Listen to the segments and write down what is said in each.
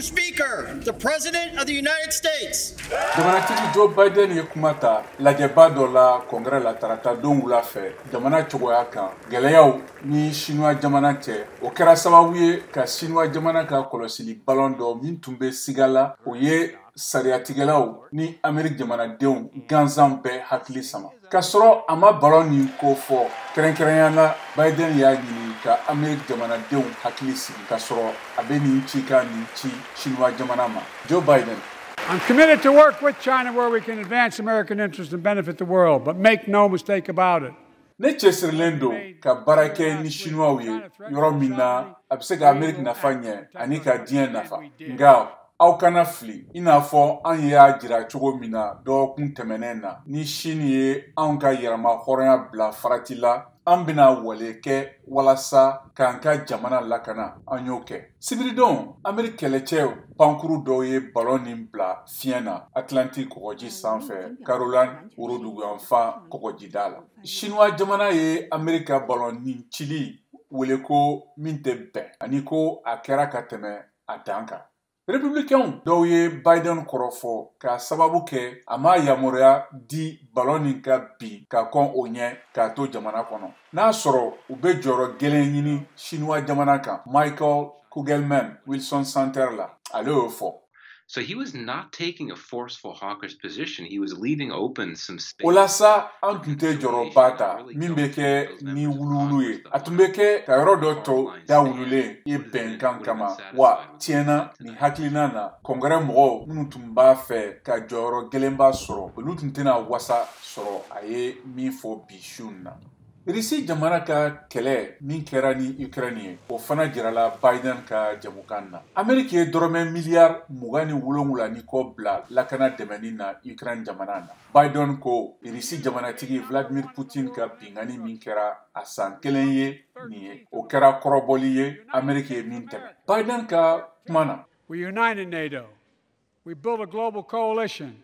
Mr. Speaker, the President of the United States. Jamanatigi Joe Biden ye kuma ta lajɛba dɔ la Kongresi la tarata don wula fɛ jamana cogoya kan Gɛlɛyaw ni Siniwa jamana cɛ o kɛra sababu ye ka Siniwa jamana ka kɔlɔsili balon dɔ min tun bɛ siga la o ye sariyatigɛlaw ni Ameriki jamanadenw gansan bɛɛ hakili sama ka sɔrɔ a ma balon nin ko fɔ kɛrɛnkɛrɛnya la Biden y'a ɲini ka Ameriki jamanadenw hakili sigi ka sɔrɔ a bɛ nin ci ka nin ci Siniwa jamana ma. Joe Biden: I'm committed to work with China where we can advance American interests and benefit the world, but make no mistake about it. Ne cɛsirilen don ka baara kɛ ni Siniwaw ye yɔrɔ min na a bɛ se ka Ameriki nafa ɲɛ ani ka diɲɛ nafa. Nka aw kana fili i n'a fɔ an y'a jira cogo min na dɔgɔkun tɛmɛnen na ni Sini ye anw ka yɛrɛma hɔrɔnya bila farati la an bɛna wale kɛ walasa k'an ka jamana lakana an y'o kɛ. Sibiridon Ameriki kɛlɛcɛw pankuru dɔw ye balon nin bila fiɲɛ na Atlantique kɔgɔji sanfɛ Caroline woroduguyanfan kɔgɔjida la. Siniwa jamana ye Ameriki ka balon nin cili wele ko min tɛ bɛn ani ko a kɛra ka tɛmɛ a dan kan. Républicains dɔw ye Biden kɔrɔfɔ ka sababu kɛ a ma yamaruya di balon nin ka bin ka kɔn o ɲɛ k'a to jamana kɔnɔ. N'a sɔrɔ u bɛ jɔyɔrɔ gɛlɛn ɲini Siniwa jamana kan Michael Kugelman Wilson Center la ale y'o fɔ. So he was not taking a forceful hawkish position. He was leaving open some space. O la sa an tun tɛ jɔyɔrɔba ta min bɛ kɛ ni wuluwulu ye. A tun bɛ kɛ ka yɔrɔ dɔ to dawululen ye bɛnkan kama wa tiɲɛna nin hakilina na Kongresi mɔgɔw minnu tun b'a fɛ ka jɔyɔrɔ gɛlɛnba sɔrɔ olu tun tɛna wasa sɔrɔ a ye min fɔ bi su in na. Irisi jamana ka kɛlɛ min kɛra ni Ukraine ye o fana jirala Biden ka jɛmukan na. Ameriki ye dɔrɔmɛ miliyari 27 ni kɔ bila lakana dɛmɛni na Ukraine jamana na. Biden ko Irisi jamanatigi Vladimir Putin ka bingani min kɛra a san kelen ye nin ye. O kɛra kɔrɔbɔli ye Ameriki ye min tɛmɛ. Biden ka kuma na: We united NATO. We built a global coalition.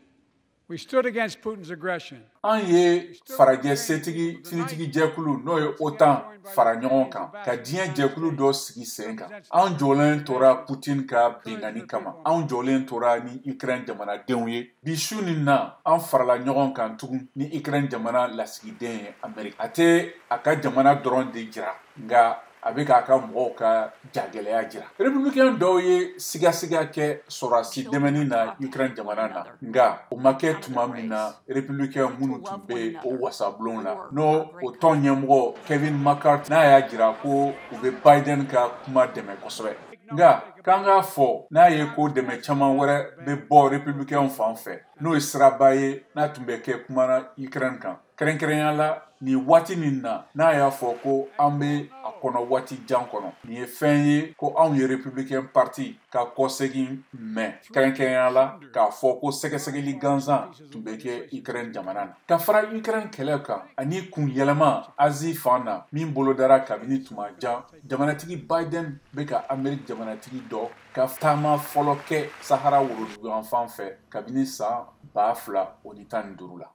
We stood against Putin's aggression. An ye farajɛ setigi finitigi jɛkulu n'o ye OTAN fara ɲɔgɔn kan ka diɲɛ jɛkulu dɔ sigi sen kan. An jɔlen tora Putin ka bingani kama. An jɔlen tora ni Ukraine jamanadenw ye. Bi su nin na an farala ɲɔgɔn kan tugun ni Ukraine jamana lasigiden ye Ameriki. A tɛ a ka jamana dɔrɔn de jira nka a bɛ k'a ka mɔgɔw ka jagɛlɛya jira. Républicains dɔw ye sigasiga kɛ sɔrɔdasi dɛmɛni na Ukraine jamana na nka o ma kɛ tuma min na Républicains minnu tun bɛ o wasablon la n'o o tɔn ɲɛmɔgɔ Kevin McCarthy n'a y'a jira ko u bɛ Biden ka kuma dɛmɛ kosɛbɛ. Nka k'an k'a fɔ n'a ye ko dɛmɛ caman wɛrɛ bɛ bɔ Républicains fan fɛ n'o ye siraba ye n'a tun bɛ kɛ kuma na Ukraine kan. Kɛrɛnkɛrɛnya la nin waati min na n'a y'a fɔ ko an bɛ a kɔnɔ waati jan kɔnɔ nin ye fɛn ye ko anw ye Républicain parti ka kɔsegin mɛn kɛrɛnkɛrɛnya la k'a fɔ ko sɛgɛsɛgɛli gansan tun bɛ kɛ Ukraine jamana na. Ka fara Ukraine kɛlɛ kan ani kun yɛlɛma Asie fan na min bolodara kabini tuma jan jamanatigi Biden bɛ ka Ameriki jamanatigi dɔ ka taama fɔlɔ kɛ Sahara woroduguyan fan fɛ kabini san 2015 la.